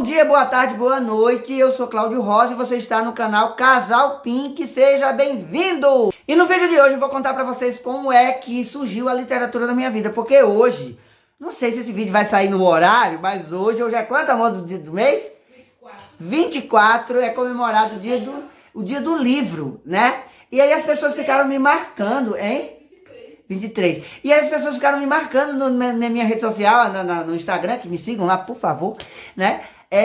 dia, boa tarde, boa noite. Eu sou Cláudio Rosa e você está no canal Casal Pink. Seja bem-vindo! E no vídeo de hoje eu vou contar pra vocês como é que surgiu a literatura na minha vida. Porque hoje, não sei se esse vídeo vai sair no horário, mas hoje é quanto, amor, do mês? 24 é comemorado o dia do livro, né? E aí as pessoas ficaram me marcando, hein? 23. E aí as pessoas ficaram me marcando na minha rede social, no Instagram, que me sigam lá, por favor, né?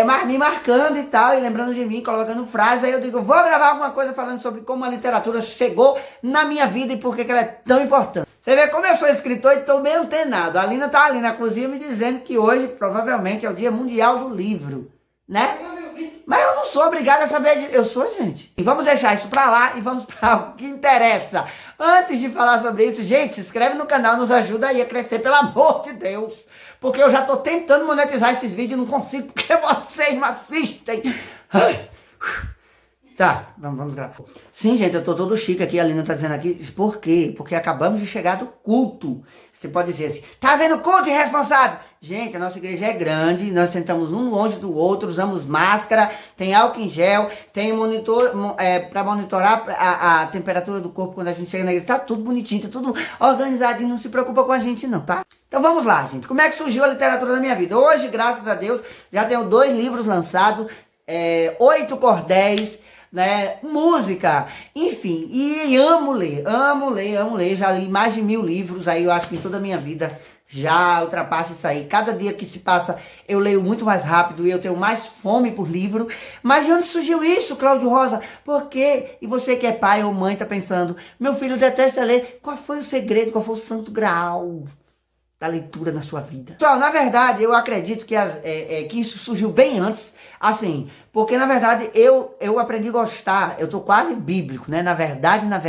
Mas me marcando e tal, e lembrando de mim, colocando frases. Aí eu digo, vou gravar alguma coisa falando sobre como a literatura chegou na minha vida e por que ela é tão importante. Você vê como eu sou escritor e estou meio antenado. A Lina tá ali na cozinha me dizendo que hoje, provavelmente, é o Dia Mundial do Livro, né? Mas eu não sou obrigada a saber disso. Eu sou, gente. E vamos deixar isso pra lá e vamos para o que interessa. Antes de falar sobre isso, gente, se inscreve no canal, nos ajuda aí a crescer, pelo amor de Deus. Porque eu já tô tentando monetizar esses vídeos e não consigo, porque vocês não assistem. Ai. Tá, vamos gravar. Sim, gente, eu tô todo chique aqui, a Lina tá dizendo aqui. Por quê? Porque acabamos de chegar do culto. Você pode dizer assim, tá vendo culto irresponsável? Gente, a nossa igreja é grande, nós sentamos um longe do outro, usamos máscara, tem álcool em gel, tem monitor para monitorar a temperatura do corpo quando a gente chega na igreja. Tá tudo bonitinho, tá tudo organizadinho, não se preocupa com a gente não, tá? Então vamos lá, gente. Como é que surgiu a literatura na minha vida? Hoje, graças a Deus, já tenho 2 livros lançados, 8 cordéis, né, música, enfim, e amo ler, já li mais de 1000 livros, aí eu acho que em toda a minha vida já ultrapassa isso aí. Cada dia que se passa eu leio muito mais rápido e eu tenho mais fome por livro. Mas de onde surgiu isso, Cláudio Rosa? Por quê? E você que é pai ou mãe tá pensando, meu filho detesta ler, qual foi o segredo, qual foi o santo graal da leitura na sua vida? Pessoal, na verdade eu acredito que, que isso surgiu bem antes, assim, porque na verdade eu aprendi a gostar, eu tô quase bíblico, né? Na verdade.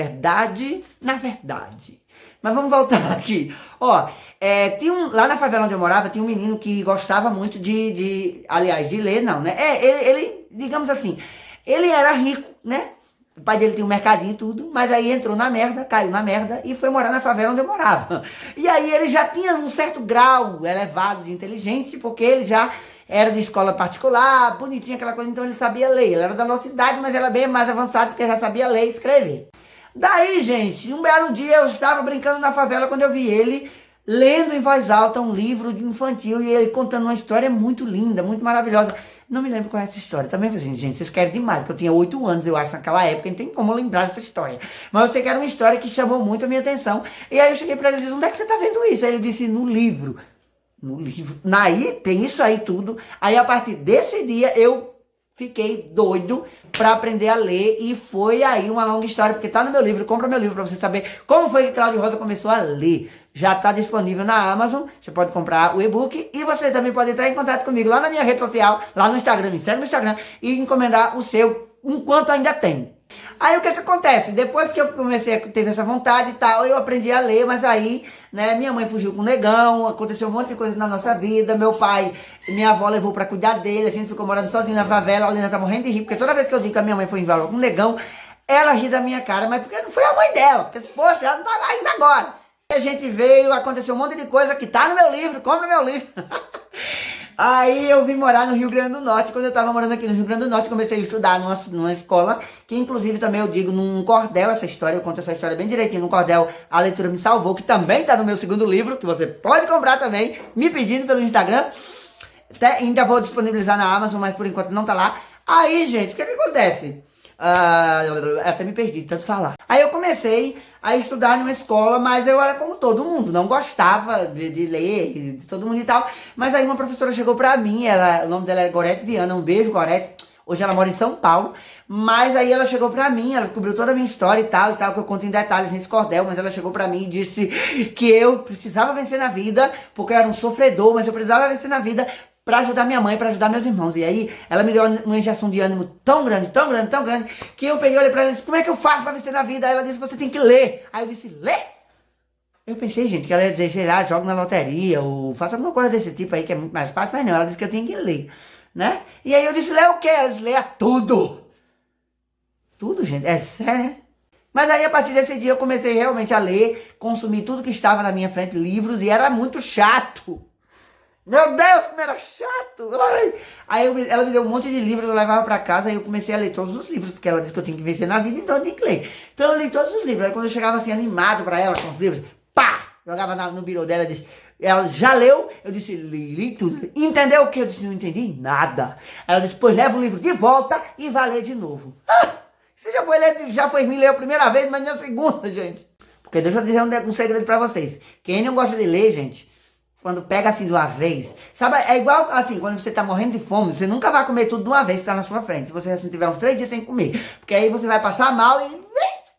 Mas vamos voltar aqui. Ó, lá na favela onde eu morava, tinha um menino que gostava muito aliás, de ler não, né? Ele, digamos assim, ele era rico, né? O pai dele tinha um mercadinho e tudo, mas aí entrou na merda, caiu na merda e foi morar na favela onde eu morava. E aí ele já tinha um certo grau elevado de inteligência, porque ele já era de escola particular, bonitinha aquela coisa, então ele sabia ler. Ele era da nossa idade, mas era bem mais avançado, porque já sabia ler e escrever. Daí, gente, um belo dia eu estava brincando na favela quando eu vi ele lendo em voz alta um livro de infantil e ele contando uma história muito linda, muito maravilhosa. Não me lembro qual é essa história. Também, gente, vocês querem demais, porque eu tinha 8 anos, eu acho, naquela época, não tem como lembrar dessa história. Mas eu sei que era uma história que chamou muito a minha atenção. E aí eu cheguei pra ele e disse, onde é que você tá vendo isso? Aí ele disse, no livro. No livro. Aí tem isso aí tudo. Aí a partir desse dia eu fiquei doido pra aprender a ler e foi aí uma longa história, porque tá no meu livro, compra meu livro pra você saber como foi que Cláudio Rosa começou a ler. Já tá disponível na Amazon, você pode comprar o e-book e você também pode entrar em contato comigo lá na minha rede social, lá no Instagram, me segue no Instagram e encomendar o seu, enquanto ainda tem. Aí o que acontece? Depois que eu comecei a ter essa vontade e tal, eu aprendi a ler, mas aí, né, minha mãe fugiu com o negão, aconteceu um monte de coisa na nossa vida, meu pai, minha avó levou pra cuidar dele, a gente ficou morando sozinho na favela, a Lina tá morrendo de rir, porque toda vez que eu digo que a minha mãe foi embora com o negão, ela ri da minha cara, mas porque não foi a mãe dela, porque se fosse, ela não tava ainda agora. A gente veio, aconteceu um monte de coisa que tá no meu livro, compra meu livro. Aí eu vim morar no Rio Grande do Norte. Quando eu tava morando aqui no Rio Grande do Norte, comecei a estudar numa escola, que inclusive também eu digo num cordel essa história, eu conto essa história bem direitinho, num cordel A Leitura Me Salvou, que também tá no meu segundo livro, que você pode comprar também, me pedindo pelo Instagram. Ainda vou disponibilizar na Amazon, mas por enquanto não tá lá. Aí, gente, o que acontece? Até me perdi de tanto falar. Aí eu comecei a estudar numa escola, mas eu era como todo mundo, não gostava de ler, de todo mundo e tal. Mas aí uma professora chegou pra mim, o nome dela é Gorete Viana, um beijo, Gorete. Hoje ela mora em São Paulo, mas aí ela chegou pra mim, ela descobriu toda a minha história e tal, que eu conto em detalhes nesse cordel, mas ela chegou pra mim e disse que eu precisava vencer na vida, porque eu era um sofredor, mas eu precisava vencer na vida pra ajudar minha mãe, pra ajudar meus irmãos. E aí, ela me deu uma injeção de ânimo tão grande, que eu peguei e olhei pra ela e disse, como é que eu faço pra vencer na vida? Aí ela disse, você tem que ler. Aí eu disse, ler? Eu pensei, gente, que ela ia dizer, sei lá, joga na loteria, ou faça alguma coisa desse tipo aí, que é muito mais fácil, mas não, ela disse que eu tinha que ler, né? E aí eu disse, lê o quê? Ela disse, leia tudo. Tudo, gente, é sério, né? Mas aí, a partir desse dia, eu comecei realmente a ler, consumir tudo que estava na minha frente, livros, e era muito chato. Meu Deus, como era chato! Ai. Aí ela me deu um monte de livros, eu levava pra casa, aí eu comecei a ler todos os livros, porque ela disse que eu tinha que vencer na vida, então eu tinha que ler. Então eu li todos os livros. Aí quando eu chegava assim, animado pra ela com os livros, pá! Jogava no birô dela, disse, ela já leu? Eu disse, li tudo. Entendeu o que? Eu disse, não entendi nada. Aí ela disse, pois leva o livro de volta e vai ler de novo. Você já foi me ler a primeira vez, mas não a segunda, gente. Porque deixa eu dizer um segredo pra vocês. Quem não gosta de ler, gente, quando pega assim de uma vez, sabe, é igual assim, quando você tá morrendo de fome, você nunca vai comer tudo de uma vez que tá na sua frente. Se você assim tiver uns 3 dias sem comer, porque aí você vai passar mal e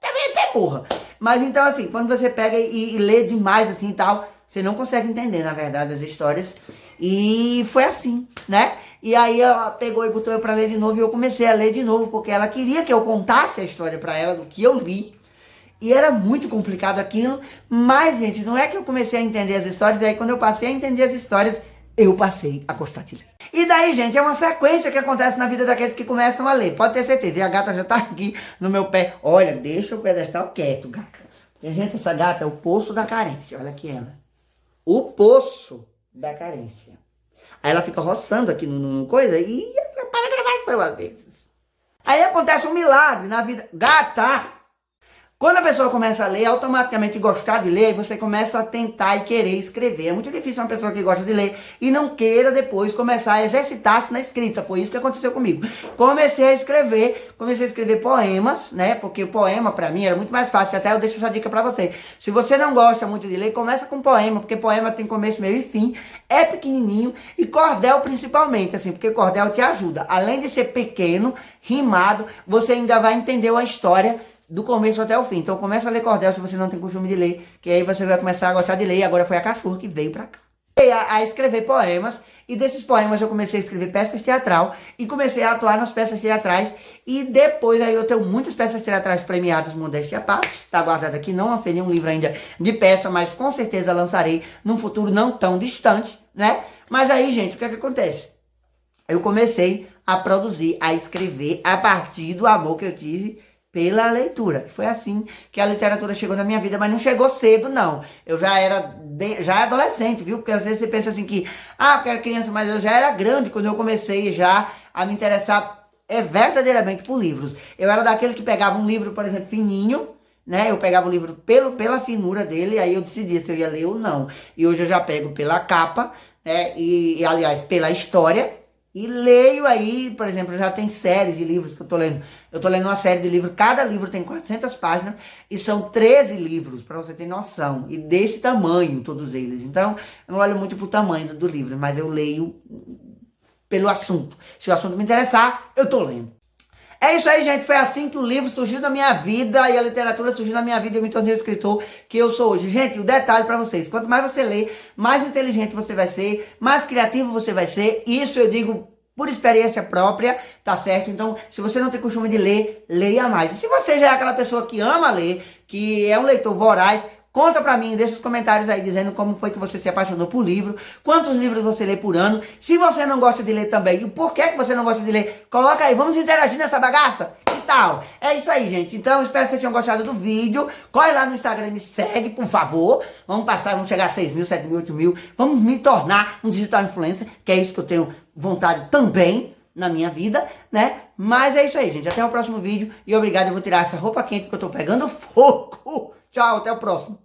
também até morra. Mas então assim, quando você pega e lê demais assim e tal, você não consegue entender, na verdade, as histórias. E foi assim, né? E aí ela pegou e botou eu pra ler de novo e eu comecei a ler de novo, porque ela queria que eu contasse a história pra ela do que eu li. E era muito complicado aquilo, mas, gente, não é que eu comecei a entender as histórias, aí quando eu passei a entender as histórias, eu passei a gostar de ler. E daí, gente, é uma sequência que acontece na vida daqueles que começam a ler, pode ter certeza. E a gata já tá aqui no meu pé. Olha, deixa o pedestal quieto, gata. Porque, gente, essa gata é o poço da carência, olha aqui ela. O poço da carência. Aí ela fica roçando aqui no coisa e atrapalha a gravação às vezes. Aí acontece um milagre na vida. Gata! Quando a pessoa começa a ler, automaticamente gostar de ler, você começa a tentar e querer escrever. É muito difícil uma pessoa que gosta de ler e não queira depois começar a exercitar-se na escrita. Foi isso que aconteceu comigo. Comecei a escrever poemas, né? Porque o poema pra mim era muito mais fácil. Até eu deixo essa dica pra você. Se você não gosta muito de ler, começa com poema, porque poema tem começo, meio e fim. É pequenininho e cordel principalmente, assim, porque cordel te ajuda. Além de ser pequeno, rimado, você ainda vai entender a história do começo até o fim. Então começa a ler cordel se você não tem costume de ler, que aí você vai começar a gostar de ler. E agora foi a cachorra que veio pra cá. A escrever poemas, e desses poemas eu comecei a escrever peças teatral, e comecei a atuar nas peças teatrais, e depois aí eu tenho muitas peças teatrais premiadas, modéstia à parte, tá guardado aqui, não lancei nenhum livro ainda de peça, mas com certeza lançarei num futuro não tão distante, né? Mas aí, gente, o que é que acontece? Eu comecei a produzir, a escrever, a partir do amor que eu tive pela leitura. Foi assim que a literatura chegou na minha vida, mas não chegou cedo, não. Eu já era adolescente, viu? Porque às vezes você pensa assim que, porque era criança, mas eu já era grande quando eu comecei já a me interessar verdadeiramente por livros. Eu era daquele que pegava um livro, por exemplo, fininho, né? Eu pegava o livro pela finura dele, aí eu decidia se eu ia ler ou não. E hoje eu já pego pela capa, né? E aliás, pela história. E leio aí, por exemplo, já tem séries de livros que eu tô lendo. Eu tô lendo uma série de livros, cada livro tem 400 páginas e são 13 livros, pra você ter noção. E desse tamanho, todos eles. Então, eu não olho muito pro tamanho do livro, mas eu leio pelo assunto. Se o assunto me interessar, eu tô lendo. É isso aí, gente. Foi assim que o livro surgiu na minha vida e a literatura surgiu na minha vida e eu me tornei o escritor que eu sou hoje. Gente, o detalhe pra vocês. Quanto mais você lê, mais inteligente você vai ser, mais criativo você vai ser. Isso eu digo por experiência própria, tá certo? Então, se você não tem costume de ler, leia mais. E se você já é aquela pessoa que ama ler, que é um leitor voraz, conta pra mim, deixa os comentários aí dizendo como foi que você se apaixonou por livro, quantos livros você lê por ano, se você não gosta de ler também, e por que você não gosta de ler, coloca aí, vamos interagir nessa bagaça e tal. É isso aí, gente. Então, espero que vocês tenham gostado do vídeo. Corre lá no Instagram e me segue, por favor. Vamos chegar a 6 mil, 7 mil, 8 mil. Vamos me tornar um digital influencer, que é isso que eu tenho vontade também na minha vida, né? Mas é isso aí, gente. Até o próximo vídeo e obrigado. Eu vou tirar essa roupa quente porque eu tô pegando fogo. Tchau, até o próximo.